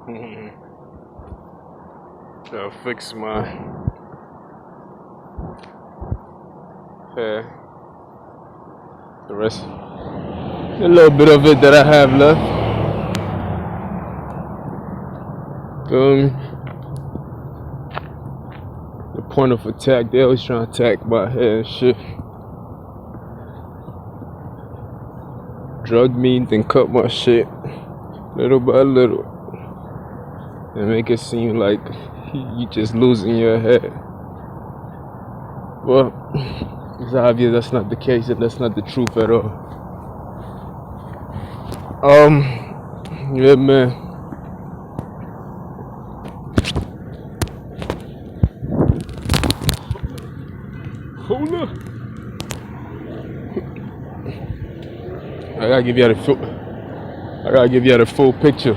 I'll fix my hair. The rest, a little bit of it that I have left. Um, the point of attack, they always trying to attack my hair and shit. Drug me, then cut my shit little by little and make it seem like you just losing your hair. Well, it's obvious that's not the case and that's not the truth at all. Yeah, man. Hold up. I gotta give you the full picture.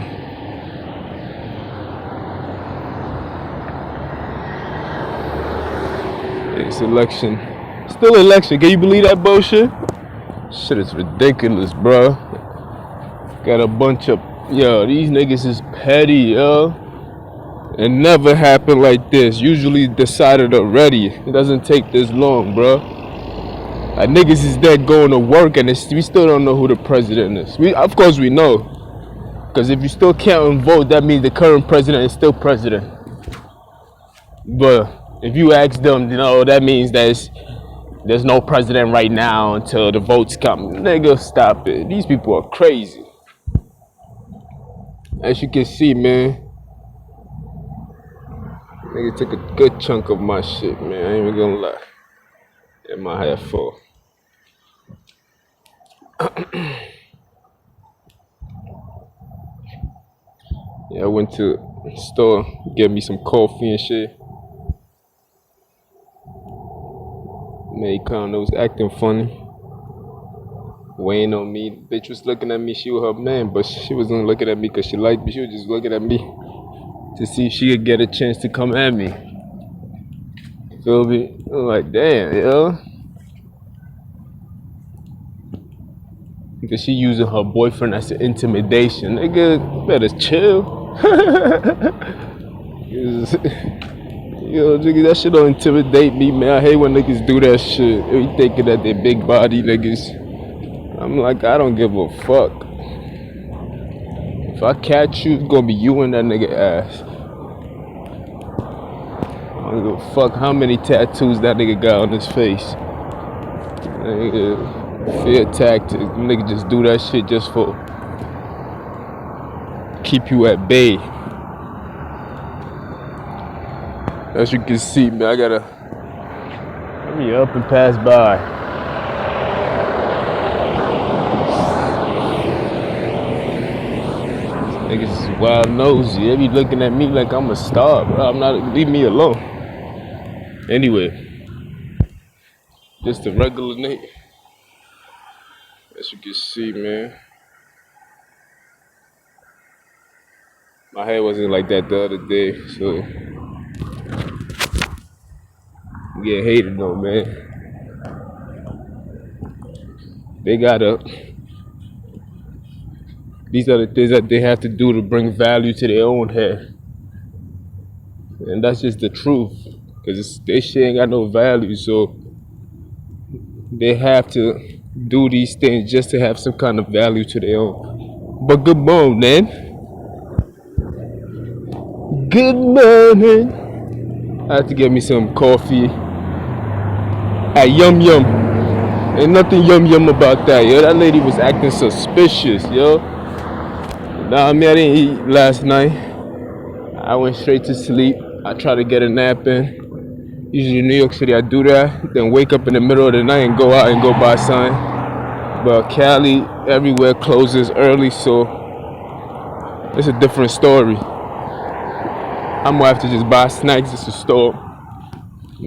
It's election. Still election. Can you believe that bullshit? Shit is ridiculous, bro. Got a bunch of, yo, these niggas is petty, yo. It never happened like this. Usually decided already. It doesn't take this long, bro. Like, niggas is dead going to work and we still don't know who the president is. Of course we know. Because if you still can't vote, that means the current president is still president. But if you ask them, you know, that means there's no president right now until the votes come. Nigga, stop it. These people are crazy. As you can see, man, nigga took a good chunk of my shit, man. I ain't even gonna lie. In my hair full. Yeah, I went to the store, get me some coffee and shit. Made Condo was acting funny, weighing on me. The bitch was looking at me. She was her man, but she wasn't looking at me because she liked me. She was just looking at me to see if she could get a chance to come at me. Feel me? I'm like, damn, yo. Because she using her boyfriend as an intimidation. Nigga, better chill. Yo, nigga, that shit don't intimidate me, man. I hate when niggas do that shit. They thinking that they big body niggas. I'm like, I don't give a fuck. If I catch you, it's gonna be you and that nigga ass. I don't give a fuck how many tattoos that nigga got on his face. Nigga, fear tactics. Nigga just do that shit just for keep you at bay. As you can see, man, I gotta let me up and pass by. Niggas is wild nosy. They be looking at me like I'm a star, bro. I'm not. Leave me alone. Anyway, just a regular nigga. As you can see, man, my hair wasn't like that the other day, so. Get hated on, man. They gotta. These are the things that they have to do to bring value to their own hair, and that's just the truth. Cause this shit ain't got no value, so they have to do these things just to have some kind of value to their own. But good morning. Good morning. I had to get me some coffee at Yum Yum. Ain't nothing yum yum about that, yo. That lady was acting suspicious, yo. Nah, I mean, I didn't eat last night. I went straight to sleep. I tried to get a nap in. Usually in New York City, I do that. Then wake up in the middle of the night and go out and go buy something. But Cali, everywhere closes early, so it's a different story. I'm gonna have to just buy snacks at the store.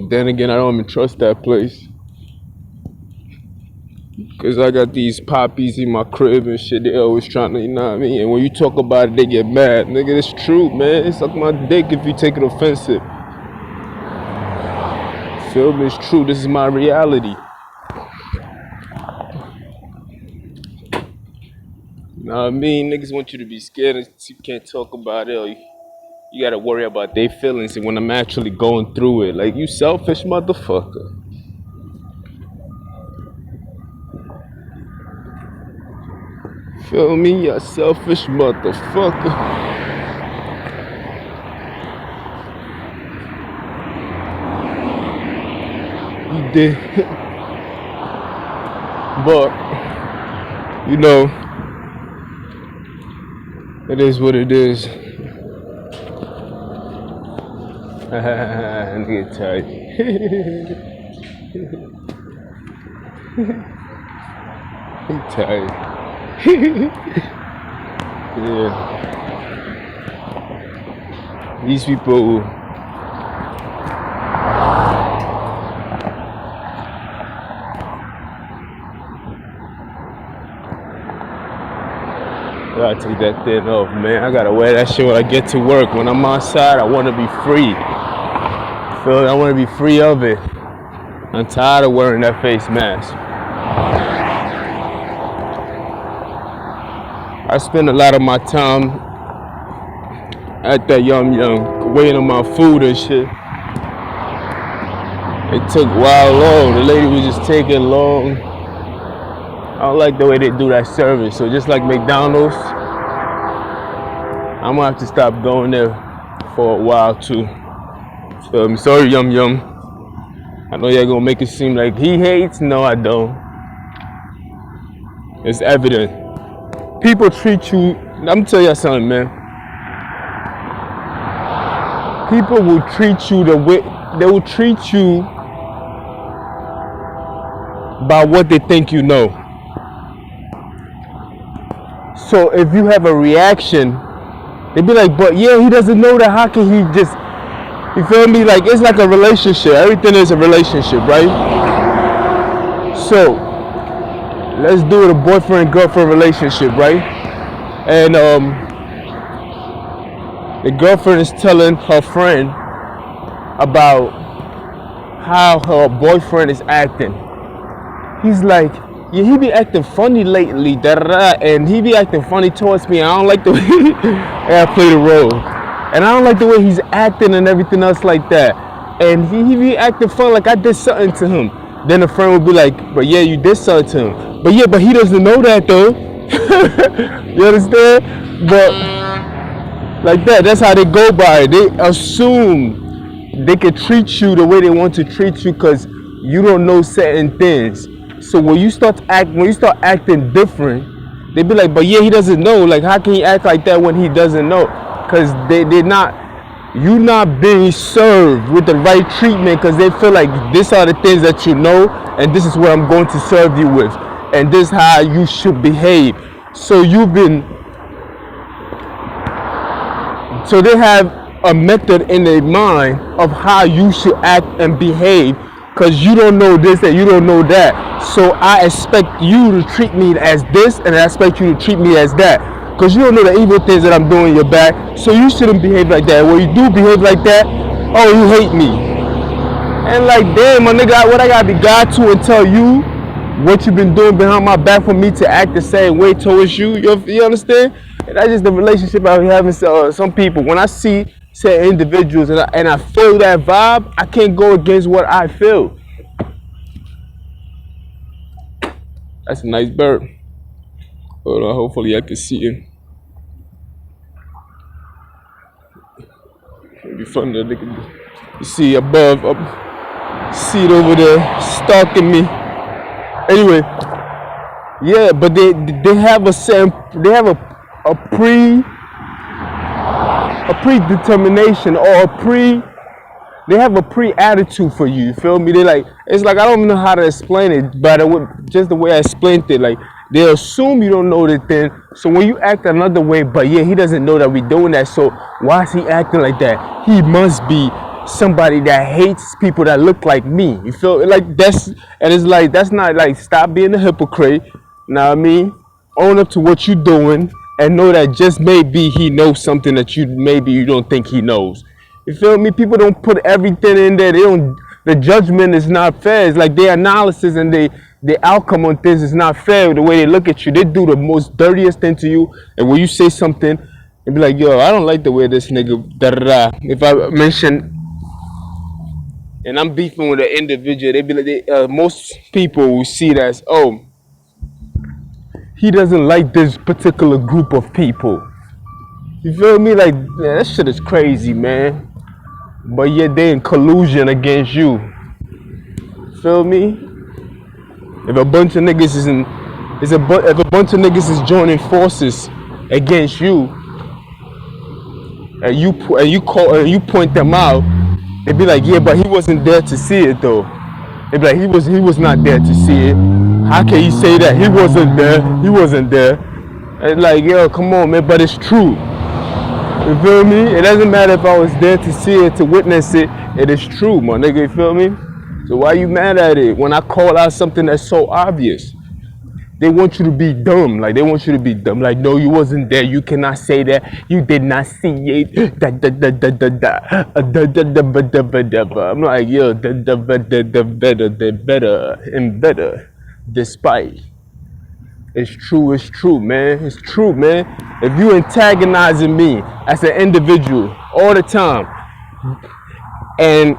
Then again, I don't even trust that place. Cause I got these poppies in my crib and shit. They always trying to, you know what I mean? And when you talk about it, they get mad. Nigga, it's true, man. It's like my dick if you take it offensive. Feel me? It's true. This is my reality. Know what I mean? Niggas want you to be scared and you can't talk about it, or you gotta worry about their feelings and when I'm actually going through it. Like, you selfish motherfucker. Feel me? You selfish motherfucker. You did. But, you know, it is what it is. Nigga tight. He tight. Yeah. These people. I gotta take that thing off, man. I gotta wear that shit when I get to work. When I'm outside, I wanna be free. I wanna be free of it. I'm tired of wearing that face mask. I spend a lot of my time at that Yum Yum waiting on my food and shit. It took a while long. The lady was just taking long. I don't like the way they do that service. So just like McDonald's, I'm gonna have to stop going there for a while too. So I'm sorry, Yum Yum. I know you're gonna make it seem like he hates. No, I don't. It's evident. People treat you. I'm gonna tell you something, man. People will treat you the way they will treat you by what they think you know. So if you have a reaction, they be like, but yeah, he doesn't know that. How can he just, you feel me? Like, it's like a relationship. Everything is a relationship, right? So let's do it a boyfriend-girlfriend relationship, right? And the girlfriend is telling her friend about how her boyfriend is acting. He's like, yeah, he be acting funny lately, and he be acting funny towards me. I don't like the way I play the role, and I don't like the way he's acting and everything else like that. And he be acting funny like I did something to him. Then the friend would be like, but yeah, you did something to him. But yeah, but he doesn't know that though. You understand? But like that, that's how they go by it. They assume they can treat you the way they want to treat you because you don't know certain things. So when you start acting different, they be like, but yeah, he doesn't know. Like, how can he act like that when he doesn't know? Because you're not being served with the right treatment because they feel like these are the things that you know and this is what I'm going to serve you with. And this is how you should behave. So they have a method in their mind of how you should act and behave because you don't know this and you don't know that. So I expect you to treat me as this and I expect you to treat me as that. Because you don't know the evil things that I'm doing in your back. So you shouldn't behave like that. When you do behave like that, oh, you hate me. And like, damn, my nigga, what I gotta be God to and tell you what you've been doing behind my back for me to act the same way towards you. You understand? And that's just the relationship I be having with some people. When I see certain individuals and I feel that vibe, I can't go against what I feel. That's a nice bird. Hold on, hopefully I can see him. It'd be fun to you see above, up, see it over there, stalking me. Anyway, yeah, but they have a predetermination or they have a pre-attitude for you. You feel me? They like, it's like I don't even know how to explain it, but just the way I explained it, like they assume you don't know the thing. So when you act another way, but yeah, he doesn't know that we're doing that. So why is he acting like that? He must be somebody that hates people that look like me. You feel like that's, and it's like that's not like, stop being a hypocrite. Know what I mean? Own up to what you're doing and know that just maybe he knows something that maybe you don't think he knows. You feel me? People don't put everything in there. The judgment is not fair. It's like their analysis and they the outcome on things is not fair. The way they look at you, they do the most dirtiest thing to you. And when you say something, they be like, "Yo, I don't like the way this nigga da da da." If I mention and I'm beefing with an individual, they be like, most people will see it as, oh, he doesn't like this particular group of people. You feel me? Like, man, that shit is crazy, man. But yet they in collusion against you. Feel me? If a bunch of niggas is in, if a bunch of niggas is joining forces against you, and you point them out, they be like, yeah, but he wasn't there to see it though. They be like, he was not there to see it. How can you say that? He wasn't there. He wasn't there. And like, yo, come on, man, but it's true. You feel me? It doesn't matter if I was there to see it, to witness it. It is true, my nigga. You feel me? So why you mad at it when I call out something that's so obvious? They want you to be dumb. Like, they want you to be dumb. Like, no, you wasn't there. You cannot say that. You did not see it. I'm like, yo, better. Despite. It's true, man. It's true, man. If you antagonizing me as an individual all the time, and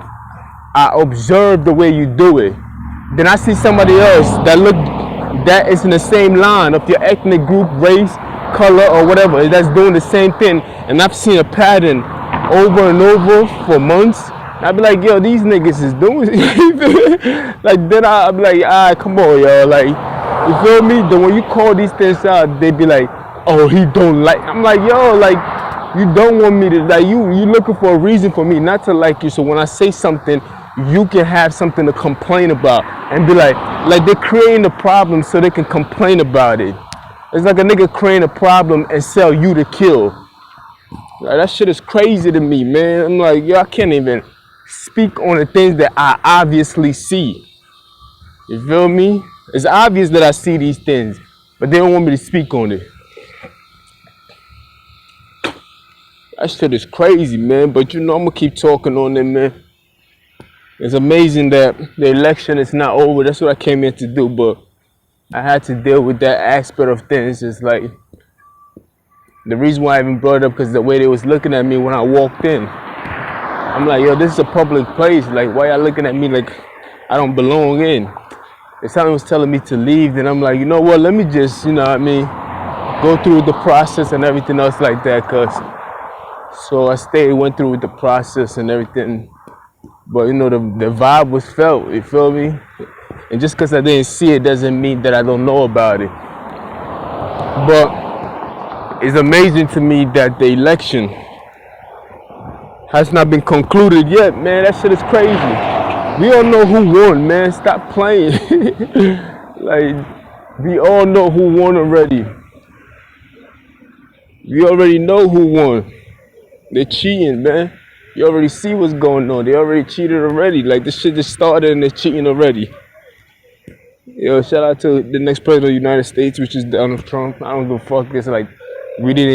I observe the way you do it, then I see somebody else that is in the same line of your ethnic group, race, color, or whatever, that's doing the same thing, and I've seen a pattern over and over for months. I'd be like, yo, these niggas is doing it. Like, then I'd be like, alright, come on, yo, like, you feel me? Then when you call these things out, they be like, oh, he don't like. I'm like, yo, like, you don't want me to, like, you looking for a reason for me not to like you. So when I say something, you can have something to complain about and be like they're creating a problem so they can complain about it. It's like a nigga creating a problem and sell you to kill. Like, that shit is crazy to me, man. I'm like, yo, I can't even speak on the things that I obviously see. You feel me? It's obvious that I see these things, but they don't want me to speak on it. That shit is crazy, man. But you know, I'm gonna keep talking on it, man. It's amazing that the election is not over. That's what I came here to do, but I had to deal with that aspect of things. It's like, the reason why I even brought it up, because the way they was looking at me when I walked in. I'm like, yo, this is a public place. Like, why y'all looking at me like I don't belong in? If someone was telling me to leave, then I'm like, you know what, let me just, you know what I mean, go through the process and everything else like that, cause so I stayed, went through with the process and everything. But you know, the vibe was felt, you feel me? And just because I didn't see it doesn't mean that I don't know about it. But it's amazing to me that the election has not been concluded yet, man. That shit is crazy. We all know who won, man. Stop playing. Like, we all know who won already. We already know who won. They're cheating, man. You already see what's going on. They already cheated already. Like, this shit just started and they're cheating already. Yo, shout out to the next president of the United States, which is Donald Trump. I don't give a fuck. It's like, we didn't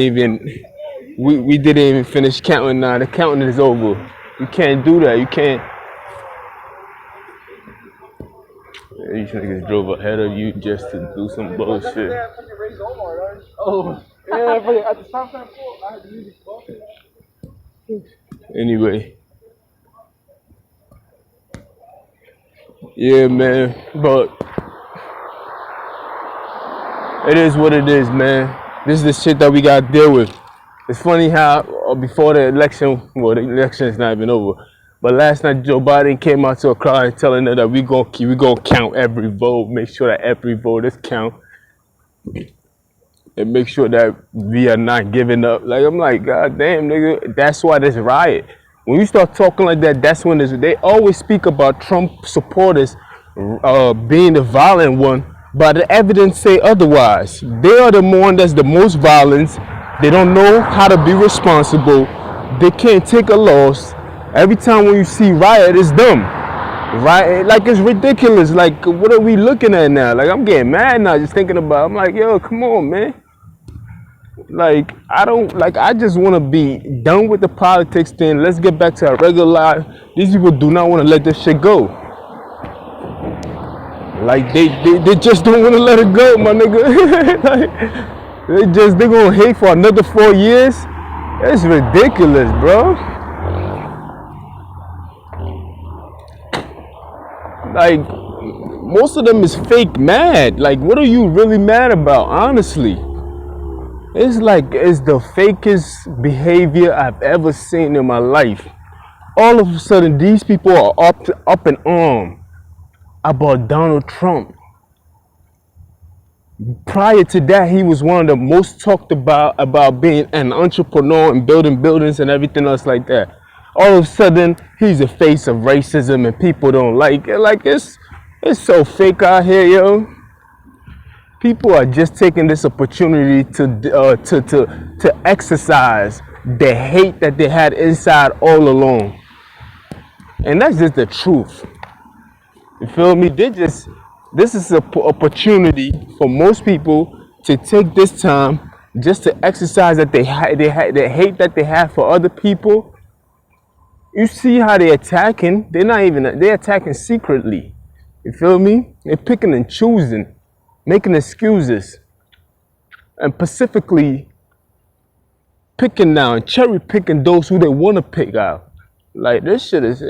even finish counting now. The counting is over. You can't do that. You can't. These niggas drove ahead of you just to do some bullshit. Oh, yeah, at the stop sign, I had to use it. Anyway. Yeah, man, but it is what it is, man. This is the shit that we gotta deal with. It's funny how before the election, well, the election is not even over, but last night Joe Biden came out to a crowd and telling them that we gonna count every vote, make sure that every vote is count, and make sure that we are not giving up. Like, I'm like, God damn, nigga, that's why there's riot. When you start talking like that, that's when they always speak about Trump supporters being the violent one, but the evidence say otherwise. They are the one that's the most violent. They don't know how to be responsible. They can't take a loss. Every time when you see riot, it's dumb. Right? Like, it's ridiculous. Like, what are we looking at now? Like, I'm getting mad now just thinking about it. I'm like, yo, come on, man. Like, I just want to be done with the politics thing. Let's get back to our regular life. These people do not want to let this shit go. Like they just don't want to let it go, my nigga. Like, they gonna hate for another 4 years. It's ridiculous, bro. Like most of them is fake mad. Like what are you really mad about? Honestly, it's like it's the fakest behavior I've ever seen in my life. All of a sudden, these people are up in arm about Donald Trump. Prior to that, he was one of the most talked about being an entrepreneur and building buildings and everything else like that. All of a sudden, he's the face of racism and people don't like it. Like it's so fake out here, yo. People are just taking this opportunity to exercise the hate that they had inside all along, and that's just the truth. You feel me? This is an opportunity for most people to take this time just to exercise that the hate that they have for other people. You see how they're attacking? They're attacking secretly. You feel me? They're picking and choosing, making excuses, and specifically picking now and cherry picking those who they want to pick out. Like this shit is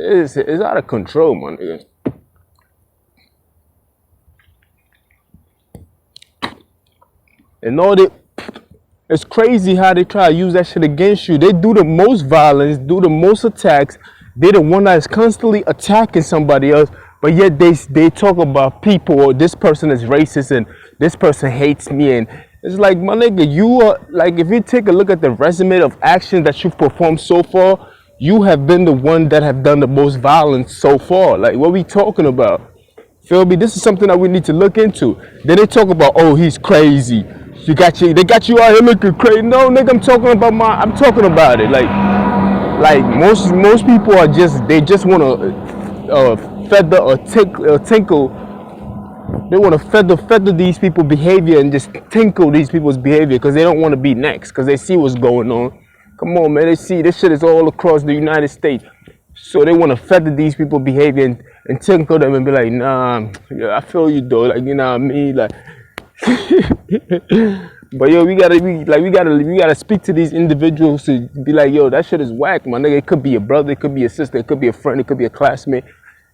out of control, my nigga. And it's crazy how they try to use that shit against you. They do the most violence, do the most attacks. They're the one that is constantly attacking somebody else, but yet they talk about people or this person is racist and this person hates me. And it's like, my nigga, you are like, if you take a look at the resume of actions that you've performed so far, you have been the one that have done the most violence so far. Like, what are we talking about? Feel me? This is something that we need to look into. Then they talk about, oh, he's crazy. They got you out here looking crazy. No, nigga, I'm talking about it. Like most people are they just want to feather or tinkle. They want to feather these people's behavior and just tinkle these people's behavior because they don't want to be next because they see what's going on. Come on, man. They see this shit is all across the United States. So they want to feather these people's behavior and tinkle them and be like, nah, yeah, I feel you though. Like, you know what I mean? Like, but yo, we gotta speak to these individuals to be like, yo, that shit is whack, my nigga. It could be a brother, it could be a sister, it could be a friend, it could be a classmate.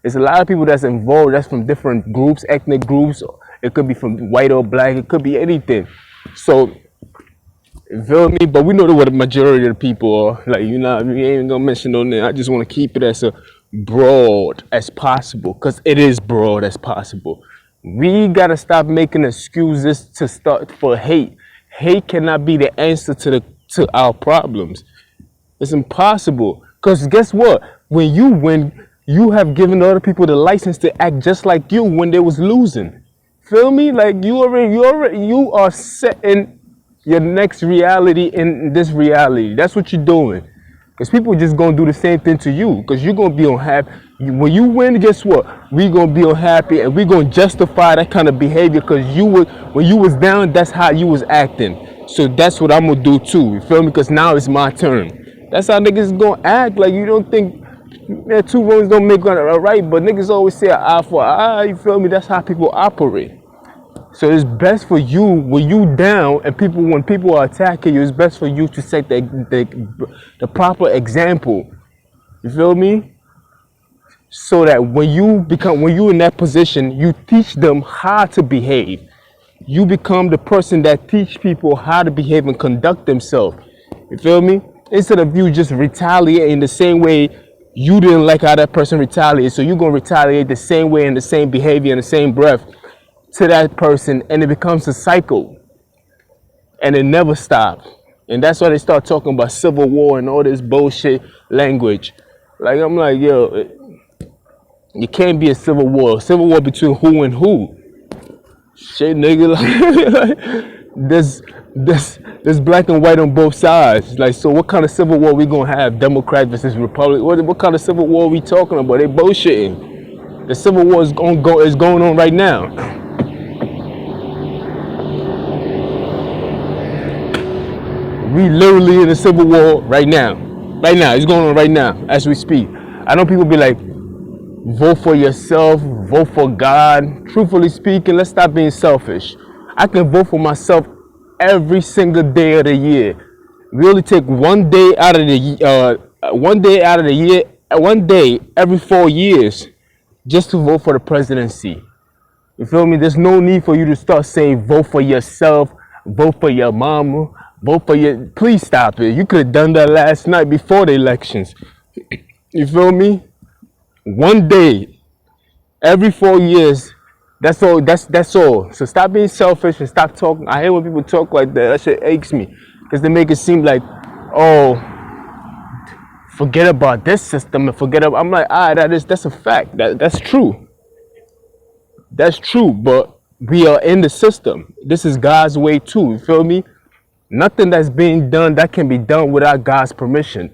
There's a lot of people that's involved that's from different groups, ethnic groups. It could be from white or black, it could be anything. So, you feel me? But we know what the majority of the people are. Like, you know, we ain't gonna mention no name. I just want to keep it as broad as possible, because it is broad as possible. We gotta stop making excuses to start for hate. Hate cannot be the answer to our problems. It's impossible. Because guess what? When you win, you have given other people the license to act just like you when they was losing. Feel me? Like you are setting your next reality in this reality. That's what you're doing. Because people just gonna do the same thing to you. Because you're gonna be unhappy. When you win, guess what? We gonna be unhappy and we gonna justify that kind of behavior because when you was down, that's how you was acting. So that's what I'm gonna do too. You feel me? Because now it's my turn. That's how niggas gonna act. Like you don't think two wrongs don't make one right, but niggas always say an eye for an eye. You feel me? That's how people operate. So it's best for you when you down and when people are attacking you, it's best for you to set the proper example. You feel me? So that when you're in that position, you teach them how to behave. You become the person that teach people how to behave and conduct themselves. You feel me? Instead of you just retaliating the same way you didn't like how that person retaliated, so you're gonna retaliate the same way and the same behavior in the same breath to that person, and it becomes a cycle and it never stops. And that's why they start talking about civil war and all this bullshit language. Like, I'm like, yo, you can't be a civil war between who and who. Shit, nigga. Like, there's black and white on both sides. Like, so what kind of civil war we gonna have? Democrat versus Republic? What kind of civil war are we talking about? They bullshitting. The civil war is going on right now. We literally in a civil war right now. Right now, it's going on right now as we speak. I know people be like, Vote for yourself, vote for God. Truthfully speaking, let's stop being selfish. I can vote for myself every single day of the year. We only take one day out of the year, one day every 4 years, just to vote for the presidency. You feel me? There's no need for you to start saying vote for yourself, vote for your mama, vote for your. Please stop it. You could have done that last night before the elections. You feel me? One day every 4 years. That's all. That's all. So stop being selfish and stop talking. I hate when people talk like that. That shit aches me because they make it seem like, oh, forget about this system and forget about. I'm like, that's a fact. That's true. That's true. But we are in the system. This is God's way too. You feel me? Nothing that's being done that can be done without God's permission.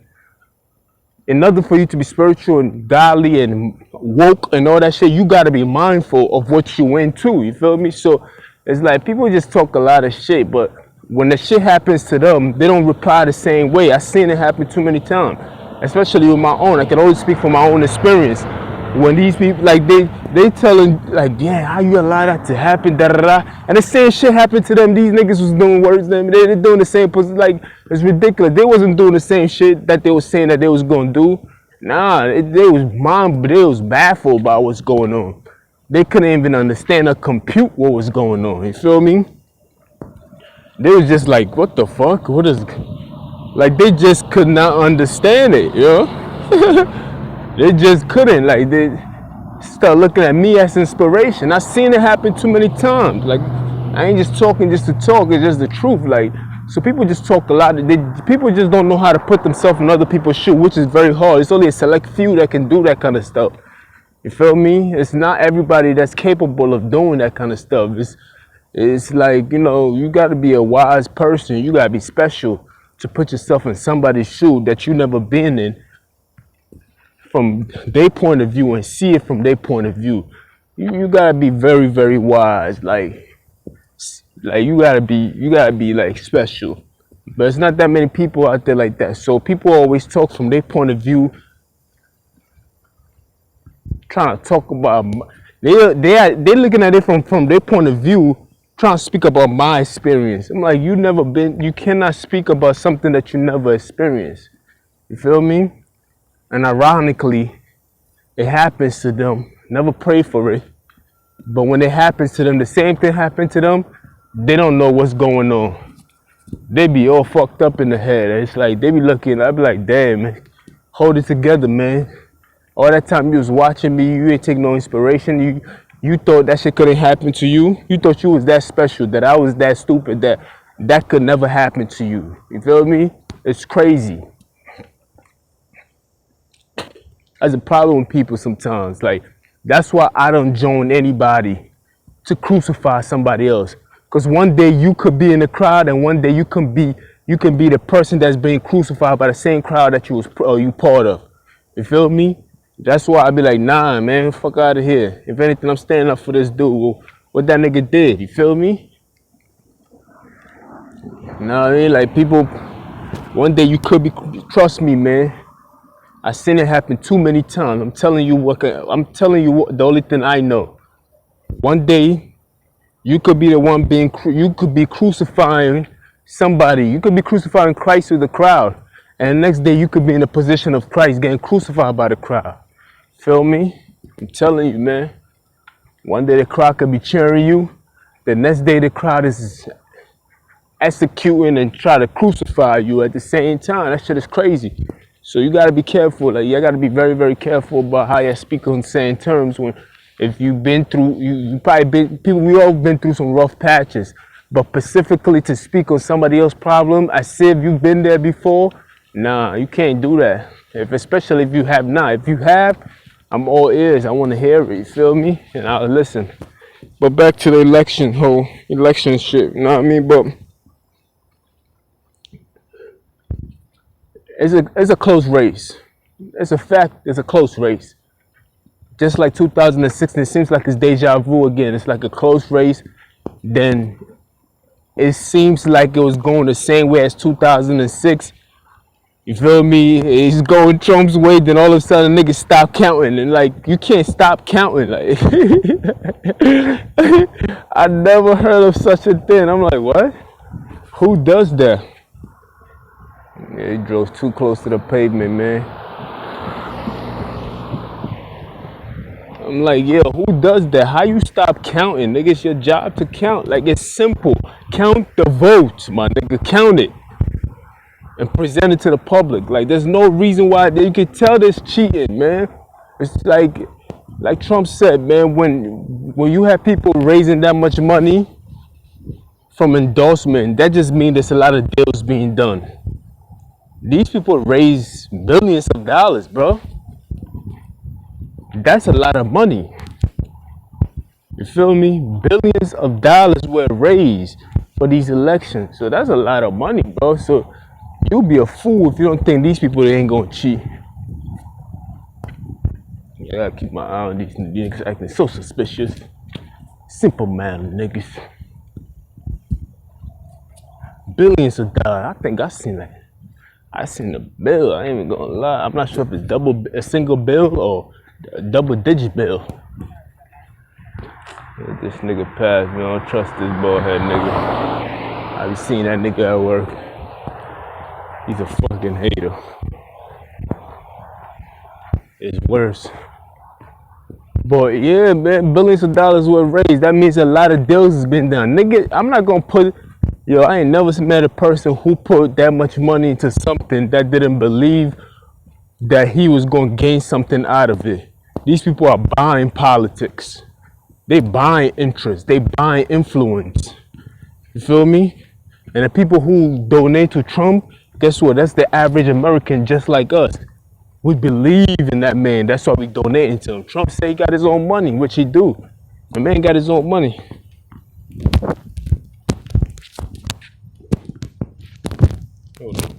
In order for you to be spiritual and godly and woke and all that shit, you got to be mindful of what you into. You feel me? So it's like people just talk a lot of shit, but when the shit happens to them, they don't reply the same way. I've seen it happen too many times, especially with my own. I can only speak from my own experience. When these people, like, they telling, like, yeah, how you allow that to happen, da da da, and the same shit happened to them. These niggas was doing worse than them. They doing the same, like, it's ridiculous. They wasn't doing the same shit that they was saying that they was gonna do. Nah, they was baffled by what's going on. They couldn't even understand or compute what was going on. You feel me? They was just like, what the fuck? What is, like, they just could not understand it, you know? They just couldn't. Like, they start looking at me as inspiration. I've seen it happen too many times. Like, I ain't just talking just to talk. It's just the truth. Like, so people just talk a lot. People just don't know how to put themselves in other people's shoes, which is very hard. It's only a select few that can do that kind of stuff. You feel me? It's not everybody that's capable of doing that kind of stuff. It's like, you know, you got to be a wise person. You got to be special to put yourself in somebody's shoe that you never been in, from their point of view, and see it from their point of view. You gotta be very, very wise. Like you gotta be like special. But it's not that many people out there like that. So people always talk from their point of view, trying to talk about. They're looking at it from their point of view, trying to speak about my experience. I'm like, you cannot speak about something that you never experienced. You feel me? And ironically, it happens to them. Never pray for it. But when it happens to them, the same thing happened to them, they don't know what's going on. They be all fucked up in the head. It's like, they be looking, I be like, damn, man, hold it together, man. All that time you was watching me, you ain't take no inspiration. You thought that shit couldn't happen to you. You thought you was that special, that I was that stupid, that could never happen to you. You feel me? It's crazy. That's a problem with people sometimes. Like, that's why I don't join anybody to crucify somebody else. Because one day you could be in the crowd, and one day you can be the person that's being crucified by the same crowd that you part of. You feel me? That's why I be like, nah, man, fuck out of here. If anything, I'm standing up for this dude. What that nigga did. You feel me? You know what I mean? Like, people, one day you could be, trust me, man. I've seen it happen too many times. I'm telling you what, the only thing I know. One day, you could be the one you could be crucifying somebody. You could be crucifying Christ through the crowd. And the next day, you could be in the position of Christ getting crucified by the crowd. Feel me? I'm telling you, man. One day the crowd could be cheering you. The next day the crowd is executing and try to crucify you at the same time. That shit is crazy. So you gotta be careful. Like, you gotta be very, very careful about how you speak on certain terms. When, if you've been through, you probably been, people, we all been through some rough patches. But specifically to speak on somebody else's problem, as if you've been there before, nah, you can't do that. Especially if you have not. If you have, I'm all ears. I want to hear it. You feel me? And I'll listen. But back to the election shit. You know what I mean? But it's a close race. It's a fact. It's a close race. Just like 2016, it seems like it's deja vu again. It's like a close race. Then it seems like it was going the same way as 2006. You feel me? He's going Trump's way, then all of a sudden niggas stop counting. And like, you can't stop counting. Like, I never heard of such a thing. I'm like, what? Who does that? Yeah, he drove too close to the pavement, man. I'm like, yeah, who does that? How you stop counting? Nigga, it's your job to count. Like, it's simple. Count the votes, my nigga. Count it. And present it to the public. Like, there's no reason why you can tell this cheating, man. It's like Trump said, man, when you have people raising that much money from endorsement, that just means there's a lot of deals being done. These people raise billions of dollars, bro. That's a lot of money. You feel me? Billions of dollars were raised for these elections. So that's a lot of money, bro. So you'll be a fool if you don't think these people ain't gonna cheat. Yeah, I gotta keep my eye on these niggas acting so suspicious. Simple man, niggas. Billions of dollars. I think I seen the bill. I ain't even gonna lie. I'm not sure if it's a single bill or a double-digit bill. Let this nigga pass, man. I don't trust this bald-head nigga. I be seeing that nigga at work. He's a fucking hater. It's worse. But yeah, man, billions of dollars were raised. That means a lot of deals has been done. Nigga, I'm not gonna put, I ain't never met a person who put that much money into something that didn't believe that he was gonna gain something out of it. These people are buying politics. They buying interest. They buying influence. You feel me? And the people who donate to Trump, guess what? That's the average American just like us. We believe in that man. That's why we donating to him. Trump say he got his own money, which he do. The man got his own money. Hold on.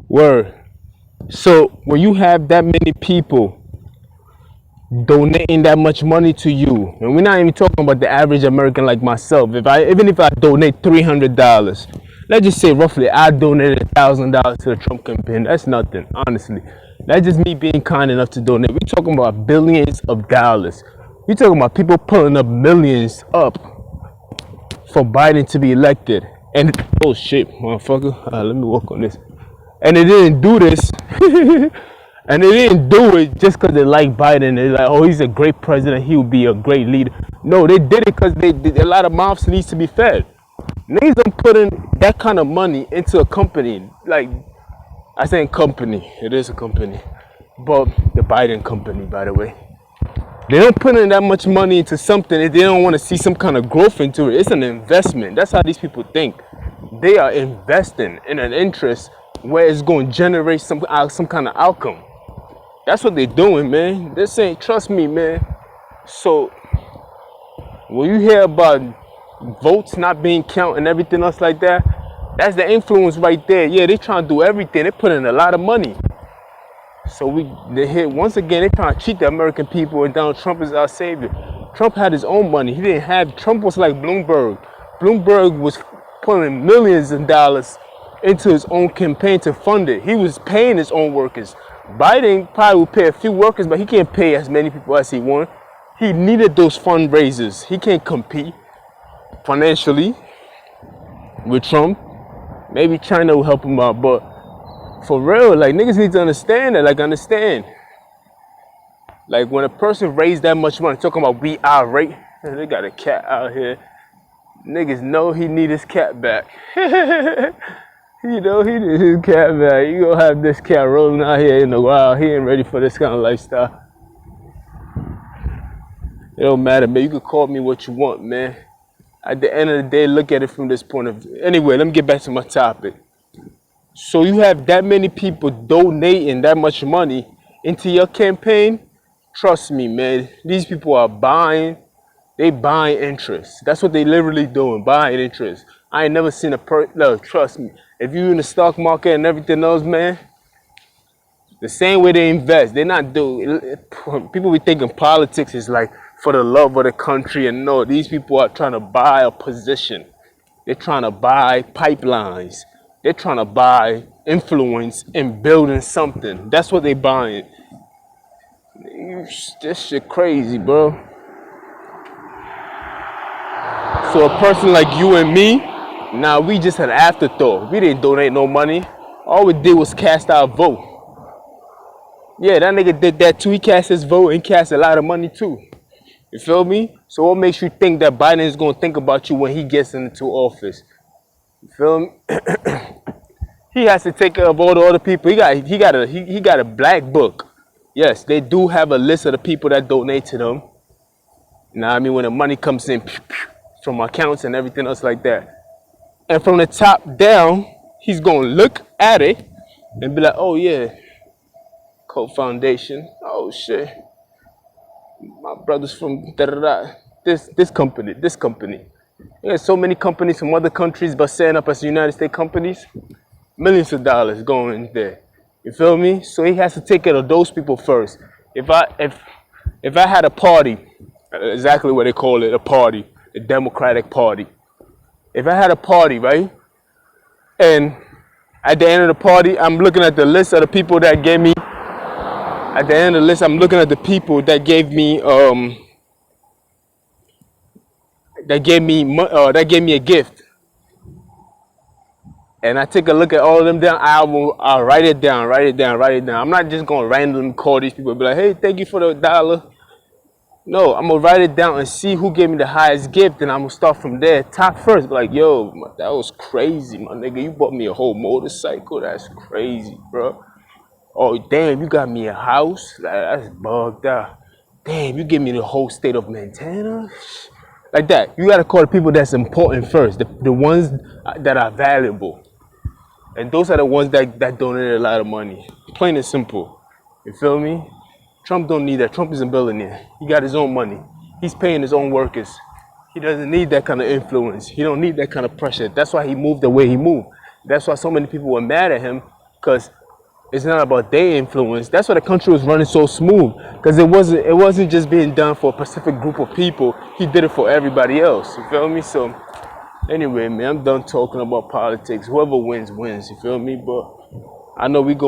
Word. So when you have that many people donating that much money to you, and we're not even talking about the average American like myself. Even if I donate $300, let's just say roughly I donated $1,000 to the Trump campaign. That's nothing, honestly. That's just me being kind enough to donate. We're talking about billions of dollars. We're talking about people pulling up millions up for Biden to be elected. And oh shit, motherfucker. Let me work on this. And they didn't do this. And they didn't do it just because they like Biden. They're like, oh, he's a great president. He will be a great leader. No, they did it because a lot of mouths needs to be fed. Niggas don't put in that kind of money into a company. Like, I say company. It is a company. But the Biden company, by the way. They don't put in that much money into something if they don't want to see some kind of growth into it. It's an investment. That's how these people think. They are investing in an interest where it's going to generate some kind of outcome. That's what they're doing, man. They're saying, trust me, man. So when you hear about votes not being counted and everything else like that, that's the influence right there. Yeah, they trying to do everything. They put in a lot of money. So once again, they trying to cheat the American people, and Donald Trump is our savior. Trump had his own money. Trump was like Bloomberg. Bloomberg was putting millions of dollars into his own campaign to fund it. He was paying his own workers. Biden probably will pay a few workers, but he can't pay as many people as he wants. He needed those fundraisers. He can't compete financially with Trump. Maybe China will help him out, but for real, like, niggas need to understand that. Like, understand. Like, when a person raised that much money, talking about we irate, they got a cat out here. Niggas know he need his cat back. You know, he need his cat back. You gonna have this cat rolling out here in the wild. He ain't ready for this kind of lifestyle. It don't matter, man. You can call me what you want, man. At the end of the day, look at it from this point of view. Anyway, let me get back to my topic. So you have that many people donating that much money into your campaign. Trust me, man. These people are buying. They buying interest. That's what they literally doing, buying interest. I ain't never seen no, trust me. If you in the stock market and everything else, man, The same way they invest, they're not doing. People be thinking politics is like for the love of the country, and no, these people are trying to buy a position. They're trying to buy pipelines. They're trying to buy influence in building something. That's what they buying. This shit crazy, bro. So a person like you and me, now we just an afterthought. We didn't donate no money. All we did was cast our vote. Yeah, that nigga did that too. He cast his vote and cast a lot of money too. You feel me? So what makes you think that Biden is gonna think about you when he gets into office? You feel me? He has to take care of all the other people. He got a black book. Yes, they do have a list of the people that donate to them. You know what I mean? When the money comes in from accounts and everything else like that. And from the top down, he's gonna look at it and be like, oh yeah, Coke Foundation. Oh shit. My brother's from this company. There's so many companies from other countries but setting up as United States companies. Millions of dollars going there. You feel me? So he has to take care of those people first. If I had a party, exactly what they call it, a party, the Democratic Party. If I had a party, right? And at the end of the party, I'm looking at the list of the people that gave me. At the end of the list, I'm looking at the people that gave me a gift. And I take a look at all of them down. I'll write it down. I'm not just gonna randomly call these people and be like, hey, thank you for the $1. No, I'm gonna write it down and see who gave me the highest gift, and I'm gonna start from there, top first. Be like, yo, that was crazy, my nigga. You bought me a whole motorcycle. That's crazy, bro. Oh, damn, you got me a house. That's bugged out. Damn, you give me the whole state of Montana. Like that. You gotta call the people that's important first, the ones that are valuable. And those are the ones that donate a lot of money. Plain and simple. You feel me? Trump don't need that. Trump is a billionaire. He got his own money. He's paying his own workers. He doesn't need that kind of influence. He don't need that kind of pressure. That's why he moved the way he moved. That's why so many people were mad at him, because it's not about their influence. That's why the country was running so smooth, because it wasn't just being done for a specific group of people. He did it for everybody else. You feel me? So anyway, man, I'm done talking about politics. Whoever wins, wins. You feel me? But I know we go.